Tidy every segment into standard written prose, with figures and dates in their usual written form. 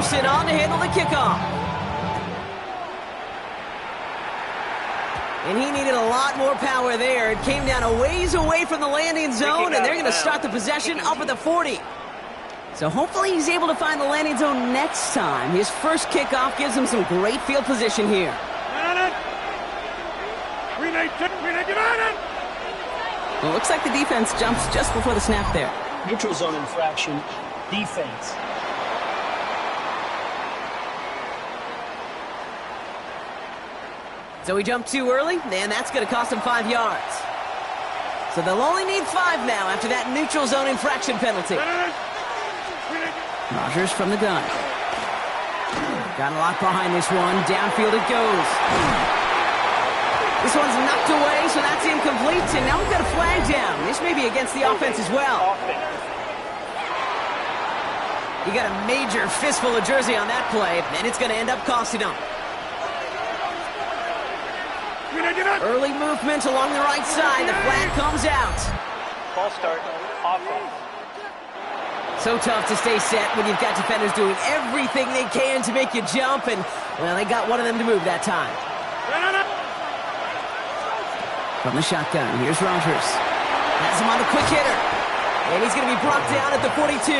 Peterson on to handle the kickoff. And he needed a lot more power there. It came down a ways away from the landing zone, and they're going to start the possession up at the 40. So hopefully he's able to find the landing zone next time. His first kickoff gives him some great field position here. Well, it looks like the defense jumps just before the snap there. Neutral zone infraction, defense. So he jumped too early, and that's going to cost him 5 yards. So they'll only need 5 now after that neutral zone infraction penalty. Rodgers from the gun. Got a lot behind this one. Downfield it goes. This one's knocked away, so that's incomplete, and now we've got a flag down. This may be against the offense as well. You got a major fistful of jersey on that play, and it's going to end up costing him. Early movement along the right side. The flag comes out. False start, offense. So tough to stay set when you've got defenders doing everything they can to make you jump, and, well, they got one of them to move that time. From the shotgun, here's Rodgers. Has him on the quick hitter. And he's going to be brought down at the 42.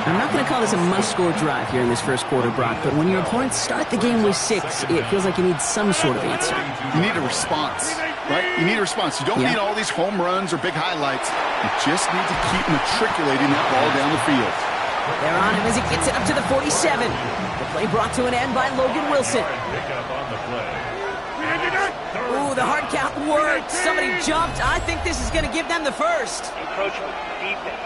I'm not going to call this a must-score drive here in this first quarter, Brock, but when your opponents start the game with 6, it feels like you need some sort of answer. You need a response, right? You need a response. You don't need all these home runs or big highlights. You just need to keep matriculating that ball down the field. They're on him as he gets it up to the 47. The play brought to an end by Logan Wilson. Ooh, the hard count worked. Somebody jumped. I think this is going to give them the first. Encroachment, defense.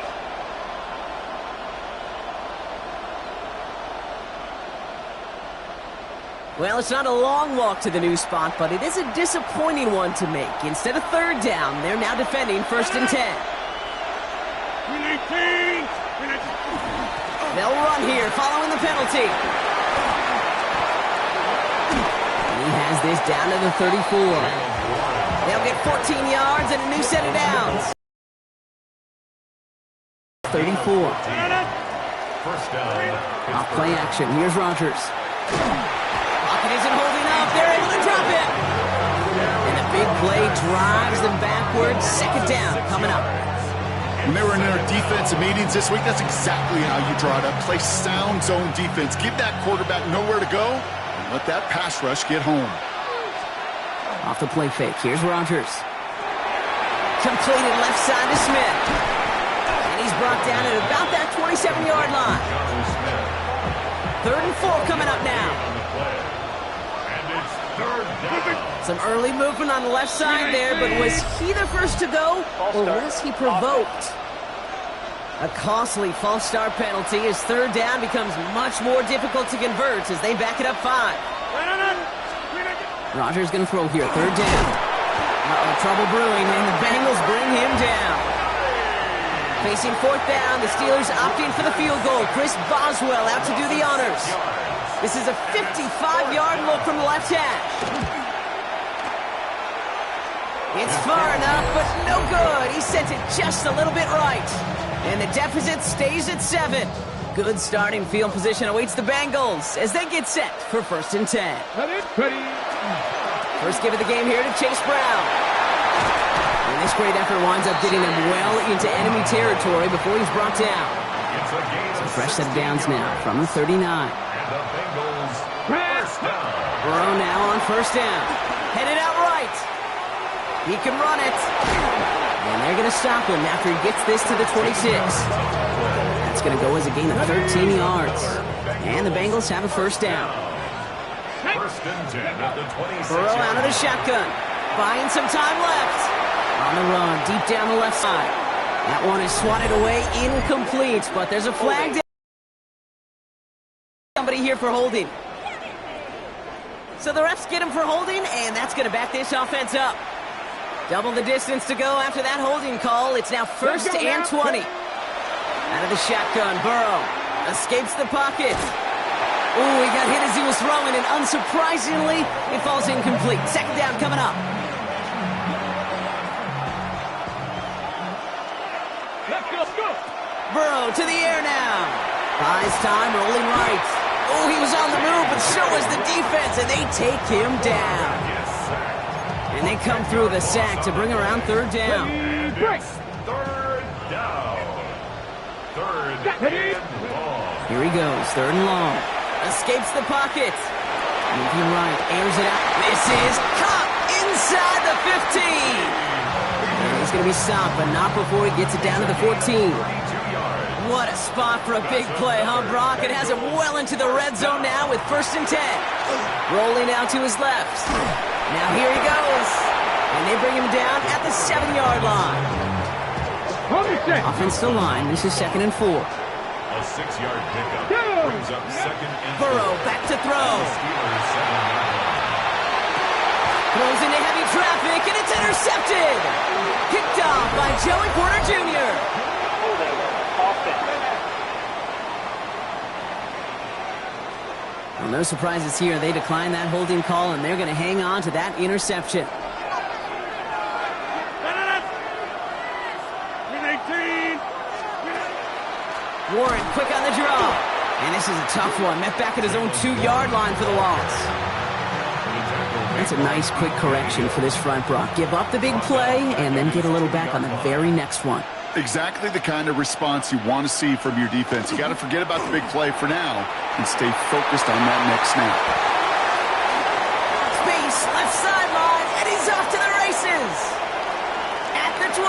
Well, it's not a long walk to the new spot, but it is a disappointing one to make. Instead of third down, they're now defending 1st and 10. They'll run here following the penalty. He has this down to the 34. They'll get 14 yards and a new set of downs. 34. Off play action. Here's Rodgers. Lockett isn't holding up. They're able to drop it. And the big play drives them backwards. 2nd down coming up. When they were in their defensive meetings this week, that's exactly how you draw it up. Play sound zone defense. Give that quarterback nowhere to go. Let that pass rush get home. Off the play fake. Here's Rodgers. Completed left side to Smith. And he's brought down at about that 27-yard line. 3rd and 4 coming up now. Some early movement on the left side there, but was he the first to go, or was he provoked? A costly false start penalty as 3rd down becomes much more difficult to convert as they back it up 5. Rodgers going to throw here, 3rd down. Trouble brewing, and the Bengals bring him down. Facing 4th down, the Steelers opting for the field goal. Chris Boswell out to do the honors. This is a 55-yard look from the left hash. It's far enough, but no good. He sent it just a little bit right. And the deficit stays at 7. Good starting field position awaits the Bengals as they get set for 1st and 10. First give of the game here to Chase Brown. And this great effort winds up getting him well into enemy territory before he's brought down. So fresh set of downs now from the 39. Burrow now on 1st down. Headed out right. He can run it. And they're going to stop him after he gets this to the 26. That's going to go as a gain of 13 yards. And the Bengals have a 1st down. 1st and 10 at the 26. Burrow out of the shotgun. Buying some time left. On the run, deep down the left side. That one is swatted away, incomplete. But there's a flag down. Somebody here for holding. So the refs get him for holding, and that's going to back this offense up. Double the distance to go after that holding call. It's now 1st and 20. Out of the shotgun, Burrow escapes the pocket. Ooh, he got hit as he was throwing, and unsurprisingly, it falls incomplete. 2nd down coming up. Burrow to the air now. Buys time, rolling right. Oh, he was on the move, but so was the defense, and they take him down. And they come through the sack to bring around third down. Third down. Third and long. Here he goes, third and long. Escapes the pocket. Moving right, airs it out. This is caught inside the 15. And he's going to be stopped, but not before he gets it down to the 14. What a spot for a big play, huh, Brock? It has him well into the red zone now with 1st and 10. Rolling out to his left. Now here he goes. And they bring him down at the 7-yard line. Offensive line, this is 2nd and 4. A 6-yard pickup brings up 2nd and 4. Burrow back to throw. Steelers 7-yard line. Throws into heavy traffic, and it's intercepted. Kicked off by Joey Porter Jr. Well, no surprises here. They decline that holding call, and they're going to hang on to that interception. Warren quick on the draw. And this is a tough one. Met back at his own 2-yard line for the loss. That's a nice quick correction for this front, Brock. Give up the big play and then get a little back on the very next one. Exactly the kind of response you want to see from your defense. You got to forget about the big play for now and stay focused on that next snap. Space, left sideline, and he's off to the races. At the 20.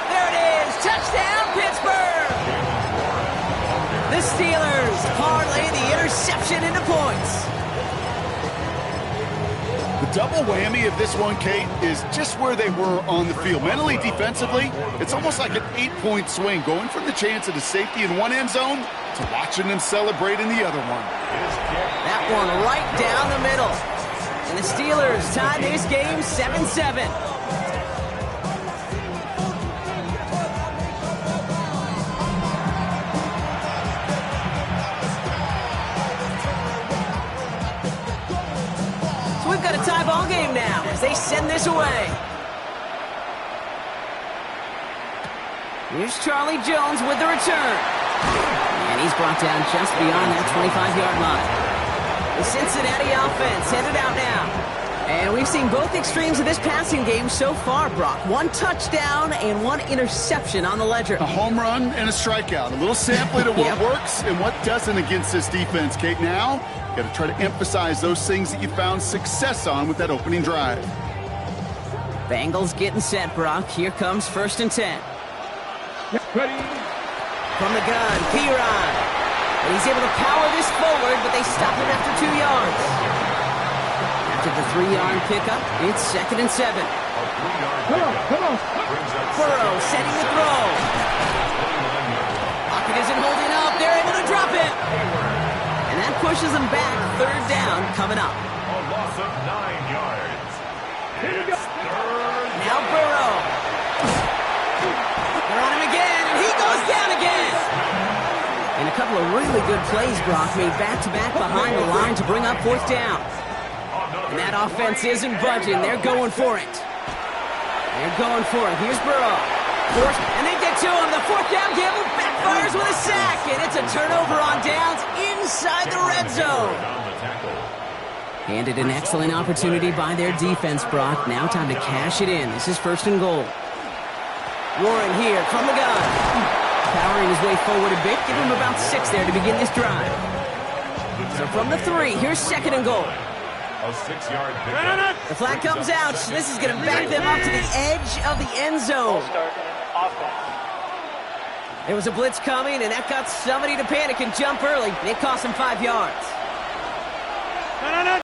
There it is. Touchdown, Pittsburgh. The Steelers parlay the interception into points. The double whammy of this one, Kate, is just where they were on the field. Mentally, defensively, it's almost like an 8-point swing, going from the chance of the safety in one end zone to watching them celebrate in the other one. That one right down the middle. And the Steelers tie this game 7-7. We've got a tie ball game now as they send this away. Here's Charlie Jones with the return. And he's brought down just beyond that 25-yard line. The Cincinnati offense headed out now. And we've seen both extremes of this passing game so far, Brock. 1 touchdown and 1 interception on the ledger. A home run and a strikeout. A little sampling of what works and what doesn't against this defense, Kate. Now, you got to try to emphasize those things that you found success on with that opening drive. Bengals getting set, Brock. Here comes 1st and 10. Ready. From the gun, Piron. And he's able to power this forward, but they stop him after 2 yards. After the 3-yard pickup, it's 2nd and 7. Come on. Burrow setting the throw. Pocket isn't holding up. They're able to drop it. And that pushes them back. 3rd down coming up. A loss of 9 yards. It's 3rd. Now Burrow. They're on him again, and he goes down again. And a couple of really good plays, Brock, made back-to-back behind the line to bring up 4th down. And that offense isn't budging. They're going for it. Here's Burrow. And they get to him. The 4th down gamble backfires with a sack. And it's a turnover on downs inside the red zone. Handed an excellent opportunity by their defense, Brock. Now time to cash it in. This is 1st and goal. Warren here from the gun. Powering his way forward a bit. Give him about 6 there to begin this drive. So from the 3, here's 2nd and goal. A 6-yard pickup. The flag comes out. This is going to back them up to the edge of the end zone. There was a blitz coming, and that got somebody to panic and jump early. It cost them 5 yards.